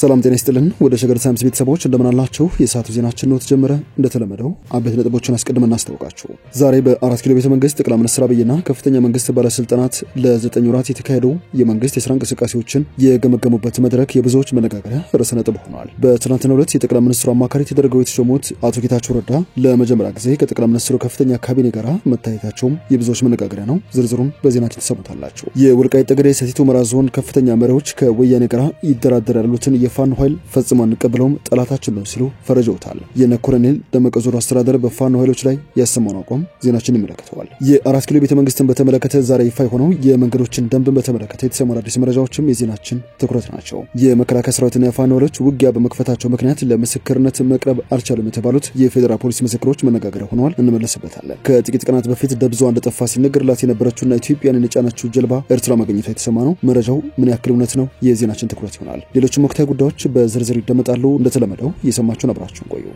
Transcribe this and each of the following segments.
ሰላም ጤና ይስጥልን ወደ ሸገር ሳይንስ ቤተሰቦች እንደምን አላችሁ? የሰዓቱ ዜናችን ነው ተጀመረ። እንደተለመደው አበይት ነጥቦችን አስቀድመን እናስተዋውቃችሁ። ዛሬ በ4 ኪሎ ቤተ መንግስት ጠቅላይ ሚኒስትር አብይና ከፍተኛ መንግስት ባለስልጣናት ለ9 ወራት የተካሄዱ የመንግስት የሥራ እንቅስቃሴዎችን የገመገሙበት መድረክ የብዙዎች መነጋገሪያ ርዕሰ ነጥብ ሆኗል። በትናንትናው ዕለት የጠቅላይ ሚኒስትሩ አማካሪ ተደርገው የተሾሙት አቶ ጌታቸው ረዳ ለመጀመሪያ ጊዜ ከጠቅላይ ሚኒስትሩ ከፍተኛ ካቢኔ ጋር መታየታቸውም የብዙዎች መነጋገሪያ ነው። ዝርዝሩን በዜናችን ተሰሙታላችሁ። የወልቃይት ጠገዴ ሰቲት ሁመራ ዞን ከፍተኛ መሪዎች ከወያኔ ጋር ይደራደራሉ የፋኖ ኃይል ፈጽሞ አንቀበለውም ጠላታችን ነው ሲሉ ፈረጀውታል። የኮሎኔል ደመቀ ዞር አስተዳደር በፋኖ ኃይሎች ላይ ያሰማውን አቋም ዜናችን ይመለከተዋል። የ4 ኪሎ ቤተ መንግስትን በተመለከተ ዛሬ ይፋ የሆነው የመንገዶችን ደንብን በተመለከተ የተሰሙ አዲስ መረጃዎችም የዜናችን ትኩረት ናቸው። የመከላከያ ሰራዊትና የፋኖ ኃይሎች ውጊያ በመክፈታቸው ምክንያት ለምስክርነት መቅረብ አልቻሉም የተባሉት የፌዴራል ፖሊስ ምስክሮች መነጋገሪያ ሆነዋል። እንመለስበታለን። ከጥቂት ቀናት በፊት ደብዛዋ እንደጠፋ ሲነገርላት የነበረችውና ኢትዮጵያን የጫነችው ጀልባ ኤርትራ መገኘቷ የተሰማ ነው። መረጃው ምን ያክል እውነት ነው? የዜናችን ትኩረት ይሆናል። ሌሎችም ወቅታዊ ጉዳዮች በዝርዝር ይደመጣሉ። እንደተለመደው እየሰማችሁን አብራችሁን ቆዩ።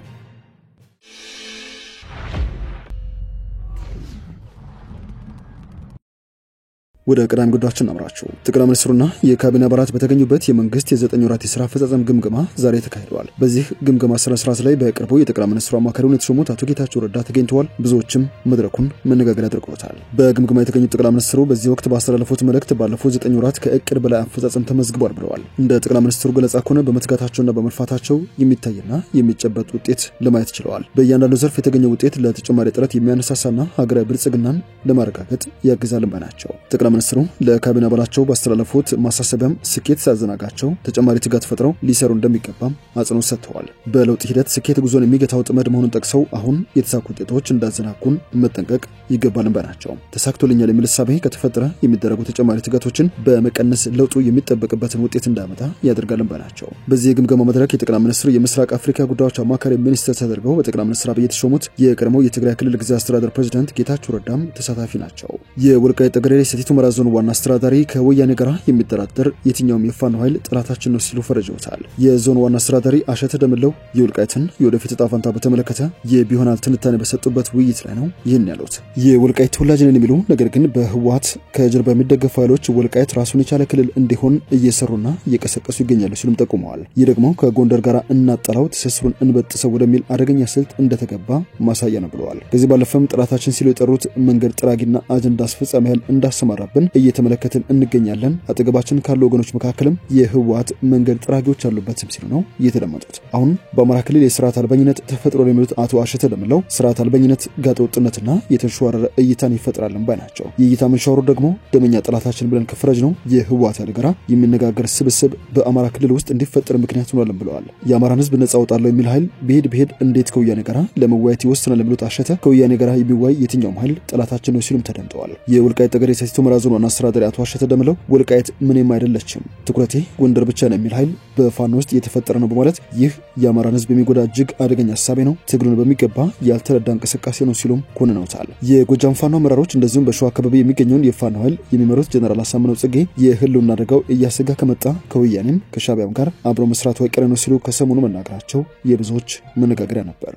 ወደ ቀዳሚ ጉዳዮችን እናምራችሁ። ጠቅላይ ሚኒስትሩና የካቢኔ አባላት በተገኙበት የመንግስት የ9 ወራት የሥራ አፈጻጸም ግምገማ ዛሬ ተካሂዷል። በዚህ ግምገማ ስነ ስርዓት ላይ በቅርቡ የጠቅላይ ሚኒስትሩ አማካሪውን የተሾሙት አቶ ጌታቸው ረዳ ተገኝተዋል። ብዙዎችም መድረኩን መነጋገሪያ አድርገውታል። በግምገማ የተገኙት ጠቅላይ ሚኒስትሩ በዚህ ወቅት ባስተላለፉት መልእክት ባለፉት 9 ወራት ከእቅድ በላይ አፈጻጸም ተመዝግቧል ብለዋል። እንደ ጠቅላይ ሚኒስትሩ ገለጻ ከሆነ በመትጋታቸውና በመልፋታቸው የሚታይና የሚጨበጥ ውጤት ለማየት ችለዋል። በእያንዳንዱ ዘርፍ የተገኘው ውጤት ለተጨማሪ ጥረት የሚያነሳሳና ሀገራዊ ብልጽግናን ለማረጋገጥ ያግዛል ባናቸው። ሚኒስትሩ ለካቢኔ አባላቸው ባስተላለፉት ማሳሰቢያም ስኬት ሳያዘናጋቸው ተጨማሪ ትጋት ፈጥረው ሊሰሩ እንደሚገባም አጽንኦት ሰጥተዋል። በለውጥ ሂደት ስኬት ጉዞን የሚገታው ጥመድ መሆኑን ጠቅሰው አሁን የተሳኩ ውጤቶች እንዳዘናጉን መጠንቀቅ ይገባል ባናቸው። ተሳክቶልኛል የሚል እሳቤ ከተፈጠረ የሚደረጉ ተጨማሪ ትጋቶችን በመቀነስ ለውጡ የሚጠበቅበትን ውጤት እንዳመጣ ያደርጋል ባናቸው። በዚህ የግምገማ መድረክ የጠቅላይ ሚኒስትሩ የምስራቅ አፍሪካ ጉዳዮች አማካሪ ሚኒስትር ተደርገው በጠቅላይ ሚኒስትር አብይ የተሾሙት የቀድሞው የትግራይ ክልል ጊዜያዊ አስተዳደር ፕሬዝዳንት ጌታቸው ረዳም ተሳታፊ ናቸው። የወልቃይት ጠገዴ ሰቲት ሁመራ ዞን ዋና አስተዳዳሪ ከወያኔ ጋር የሚደራደር የትኛውም የፋኖ ኃይል ጠላታችን ነው ሲሉ ፈረጀውታል። የዞን ዋና አስተዳዳሪ አሸተ ደምለው የወልቃይትን የወደፊት ዕጣ ፈንታ በተመለከተ የቢሆናል ትንታኔ በሰጡበት ውይይት ላይ ነው ይህን ያሉት። የወልቃይት ተወላጅ ነን የሚሉ ነገር ግን በህወሓት ከጀርባ የሚደገፉ ኃይሎች ወልቃይት ራሱን የቻለ ክልል እንዲሆን እየሰሩና እየቀሰቀሱ ይገኛሉ ሲሉም ጠቁመዋል። ይህ ደግሞ ከጎንደር ጋር እናጣላው ትስስሩን እንበጥሰው ወደሚል አደገኛ ስልት እንደተገባ ማሳያ ነው ብለዋል። ከዚህ ባለፈም ጠላታችን ሲሉ የጠሩት መንገድ ጥራጊና አጀንዳ አስፈጻሚ ኃይል እንዳሰማራብን እየተመለከትን እንገኛለን። አጠገባችን ካሉ ወገኖች መካከልም የህወሓት መንገድ ጥራጊዎች አሉበትም ሲሉ ነው እየተደመጡት። አሁን በአማራ ክልል የሥርዓት አልበኝነት ተፈጥሮ የሚሉት አቶ አሸተ ደምለው ሥርዓት አልበኝነት ጋጠወጥነትና የተሸዋረረ እይታን ይፈጥራልን ባይ ናቸው። የእይታ መንሸዋሩ ደግሞ ደመኛ ጠላታችን ብለን ከፈረጅ ነው የህወሓት ኃይል ጋር የሚነጋገር ስብስብ በአማራ ክልል ውስጥ እንዲፈጠር ምክንያት ሆኗል ብለዋል። የአማራን ህዝብ ነጻ አወጣለሁ የሚል ኃይል ብሄድ እንዴት ከወያኔ ጋር ለመወያየት ይወስናል የሚሉት አሸተ ከወያኔ ጋር የሚወያይ የትኛውም ኃይል ጠላታችን ነው ሲሉም ተደምጠዋል። የወልቃይት ጠገዴ ሰቲት ሁመራ ዞን ዋና አስተዳዳሪ አቶ አሸተ ደምለው ወልቃይት ምንም አይደለችም፣ ትኩረቴ ጎንደር ብቻ ነው የሚል ኃይል በፋኖ ውስጥ እየተፈጠረ ነው በማለት ይህ የአማራን ህዝብ የሚጎዳ እጅግ አደገኛ ሐሳብ ነው፣ ትግሉን በሚገባ ያልተረዳ እንቅስቃሴ ነው ሲሉም ኮንነውታል። የጎጃም ፋኖ አመራሮች እንደዚሁም በሸዋ አካባቢ የሚገኘውን የፋኖ ኃይል የሚመሩት ጀነራል አሳምነው ጽጌ የህልውና አደጋው እያሰጋ ከመጣ ከወያኔም ከሻዕቢያም ጋር አብሮ መስራቱ አይቀሬ ነው ሲሉ ከሰሞኑ መናገራቸው የብዙዎች መነጋገሪያ ነበር።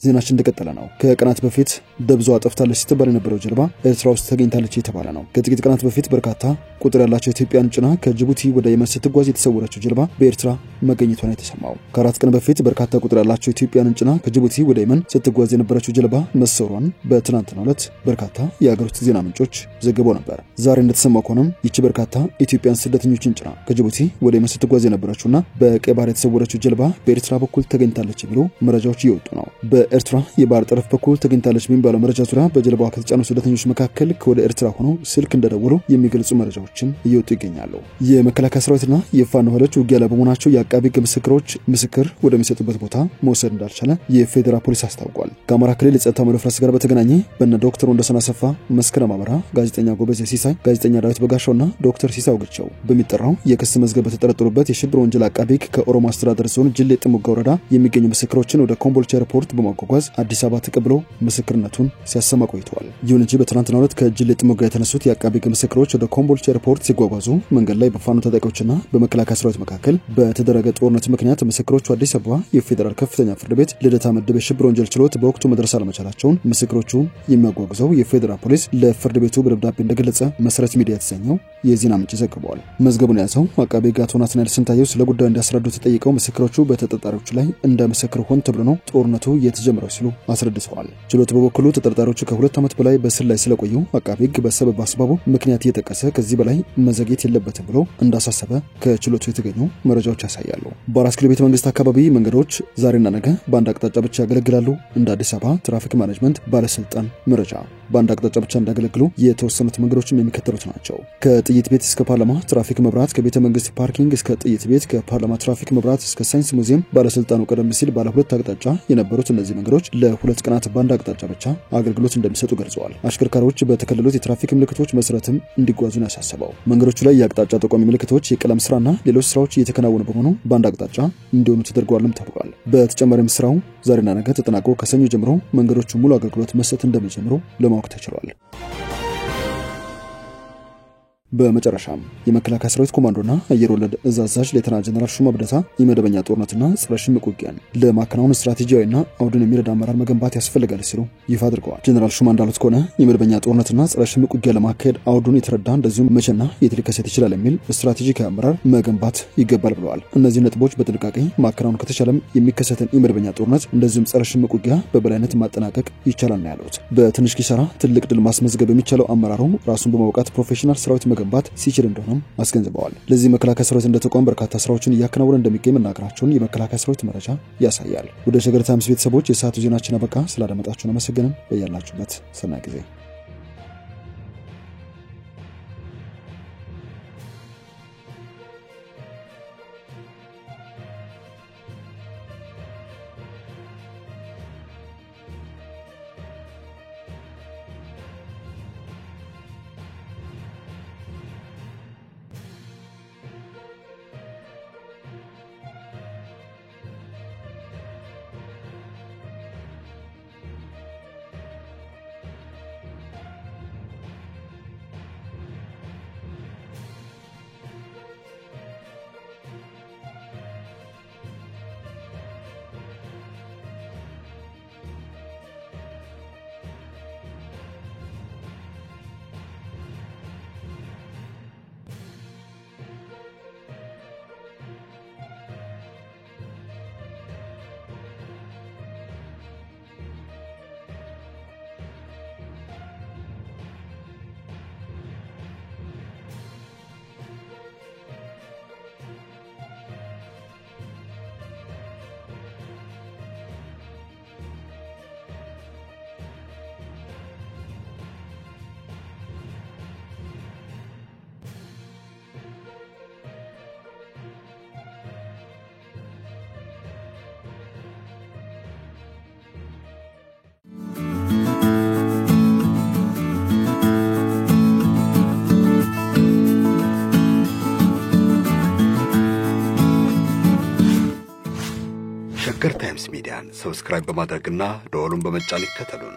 ዜናችን እንደቀጠለ ነው። ከቀናት በፊት ደብዛዋ ጠፍታለች ስትባል የነበረው ጀልባ ኤርትራ ውስጥ ተገኝታለች የተባለ ነው። ከጥቂት ቀናት በፊት በርካታ ቁጥር ያላቸው ኢትዮጵያን ጭና ከጅቡቲ ወደ የመን ስትጓዝ የተሰወረችው ጀልባ በኤርትራ መገኘቷን የተሰማው። ከአራት ቀን በፊት በርካታ ቁጥር ያላቸው ኢትዮጵያን ጭና ከጅቡቲ ወደ የመን ስትጓዝ የነበረችው ጀልባ መሰወሯን በትናንትናው ዕለት በርካታ የሀገር ውስጥ ዜና ምንጮች ዘግበው ነበር። ዛሬ እንደተሰማው ከሆነም ይቺ በርካታ ኢትዮጵያን ስደተኞችን ጭና ከጅቡቲ ወደ የመን ስትጓዝ የነበረችውና በቀይ ባህር የተሰወረችው ጀልባ በኤርትራ በኩል ተገኝታለች የሚሉ መረጃዎች እየወጡ ነው። ኤርትራ የባህር ጠረፍ በኩል ተገኝታለች በሚባለው መረጃ ዙሪያ በጀልባዋ ከተጫኑ ስደተኞች መካከል ወደ ኤርትራ ሆነው ስልክ እንደደወሉ የሚገልጹ መረጃዎችን እየወጡ ይገኛሉ። የመከላከያ ሰራዊትና የፋኖ ኃይሎች ውጊያ ላይ በመሆናቸው የአቃቢ ሕግ ምስክሮች ምስክር ወደሚሰጡበት ቦታ መውሰድ እንዳልቻለ የፌዴራል ፖሊስ አስታውቋል። ከአማራ ክልል የጸጥታ መደፍረስ ጋር በተገናኘ በእነ ዶክተር ወንደሰን አሰፋ፣ መስከረም አበራ፣ ጋዜጠኛ ጎበዜ ሲሳይ፣ ጋዜጠኛ ዳዊት በጋሻውና ዶክተር ሲሳው ግቸው በሚጠራው የክስ መዝገብ በተጠረጠሩበት የሽብር ወንጀል አቃቢ ሕግ ከኦሮሞ አስተዳደር ዞን ጅሌ ጥሙጋ ወረዳ የሚገኙ ምስክሮችን ወደ ኮምቦልቻ ኤርፖርት በማጓዝ በማጓጓዝ አዲስ አበባ ተቀብሎ ምስክርነቱን ሲያሰማ ቆይቷል። ይሁን እንጂ በትናንትናው ዕለት ከጅሌ ጥሙጋ የተነሱት የአቃቤ ሕግ ምስክሮች ወደ ኮምቦልቻ ኤርፖርት ሲጓጓዙ መንገድ ላይ በፋኖ ታጣቂዎችና በመከላከያ ሰራዊት መካከል በተደረገ ጦርነት ምክንያት ምስክሮቹ አዲስ አበባ የፌዴራል ከፍተኛ ፍርድ ቤት ልደታ ምድብ የሽብር ወንጀል ችሎት በወቅቱ መድረስ አለመቻላቸውን ምስክሮቹ የሚያጓጉዘው የፌዴራል ፖሊስ ለፍርድ ቤቱ በደብዳቤ እንደገለጸ መሰረት ሚዲያ የተሰኘው የዜና ምንጭ ዘግቧል። መዝገቡን ያዘው አቃቤ ሕግ አቶ ናትናኤል ስንታየው ስለ ጉዳዩ እንዲያስረዱ ተጠይቀው ምስክሮቹ በተጠርጣሪዎች ላይ እንደ ምስክር ሆን ተብሎ ነው ጦርነቱ የተጀመረው ሲሉ አስረድተዋል። ችሎቱ በበኩሉ ተጠርጣሪዎቹ ከ2 ዓመት በላይ በስር ላይ ስለቆዩ አቃቤ ሕግ በሰበብ አስባቡ ምክንያት እየጠቀሰ ከዚህ በላይ መዘግየት የለበትም ብሎ እንዳሳሰበ ከችሎቱ የተገኙ መረጃዎች ያሳያሉ። በአራት ኪሎ ቤተ መንግስት አካባቢ መንገዶች ዛሬና ነገ በአንድ አቅጣጫ ብቻ ያገለግላሉ። እንደ አዲስ አበባ ትራፊክ ማኔጅመንት ባለስልጣን መረጃ በአንድ አቅጣጫ ብቻ እንዳገለግሉ የተወሰኑት መንገዶችም የሚከተሉት ናቸው። ከጥይት ቤት እስከ ፓርላማ ትራፊክ መብራት፣ ከቤተ መንግስት ፓርኪንግ እስከ ጥይት ቤት፣ ከፓርላማ ትራፊክ መብራት እስከ ሳይንስ ሙዚየም። ባለስልጣኑ ቀደም ሲል ባለ 2 አቅጣጫ የነበሩት እነዚህ መንገዶች ለ2 ቀናት በአንድ አቅጣጫ ብቻ አገልግሎት እንደሚሰጡ ገልጸዋል። አሽከርካሪዎች በተከለሉት የትራፊክ ምልክቶች መሰረትም እንዲጓዙ ነው ያሳሰበው። መንገዶቹ ላይ የአቅጣጫ ጠቋሚ ምልክቶች፣ የቀለም ስራና ሌሎች ስራዎች እየተከናወኑ በመሆኑ በአንድ አቅጣጫ እንዲሆኑ ተደርጓልም ተብሏል። በተጨማሪም ስራው ዛሬና ነገ ተጠናቆ ከሰኞ ጀምሮ መንገዶቹ ሙሉ አገልግሎት መስጠት እንደሚጀምሩ ለማወቅ ተችሏል። በመጨረሻም የመከላከያ ሰራዊት ኮማንዶና አየር ወለድ እዝ አዛዥ ሌተናንት ጀነራል ሹማ ብደታ የመደበኛ ጦርነትና ጸረ ሽምቅ ውጊያን ለማከናወን ስትራቴጂያዊና አውድን የሚረዳ አመራር መገንባት ያስፈልጋል ሲሉ ይፋ አድርገዋል። ጀነራል ሹማ እንዳሉት ከሆነ የመደበኛ ጦርነትና ጸረ ሽምቅ ውጊያ ለማካሄድ አውዱን የተረዳ እንደዚሁም መቼና የት ሊከሰት ይችላል የሚል ስትራቴጂካዊ አመራር መገንባት ይገባል ብለዋል። እነዚህ ነጥቦች በጥንቃቄ ማከናወን ከተቻለም የሚከሰትን የመደበኛ ጦርነት እንደዚሁም ጸረ ሽምቅ ውጊያ በበላይነት ማጠናቀቅ ይቻላል ነው ያሉት። በትንሽ ኪሳራ ትልቅ ድል ማስመዝገብ የሚቻለው አመራሩ ራሱን በማውቃት ፕሮፌሽናል ሰራዊት መገንባት ሲችል እንደሆነም አስገንዝበዋል። ለዚህ መከላከያ ሰራዊት እንደተቋም በርካታ ስራዎችን እያከናወነ እንደሚገኝ መናገራቸውን የመከላከያ ሰራዊት መረጃ ያሳያል። ወደ ሸገር ታይምስ ቤተሰቦች የሰዓቱ ዜናችን አበቃ። ስላደመጣችሁን አመሰግነን። በያላችሁበት ሰናይ ጊዜ ሸገር ታይምስ ሚዲያን ሰብስክራይብ በማድረግና ደወሉን በመጫን ይከተሉን።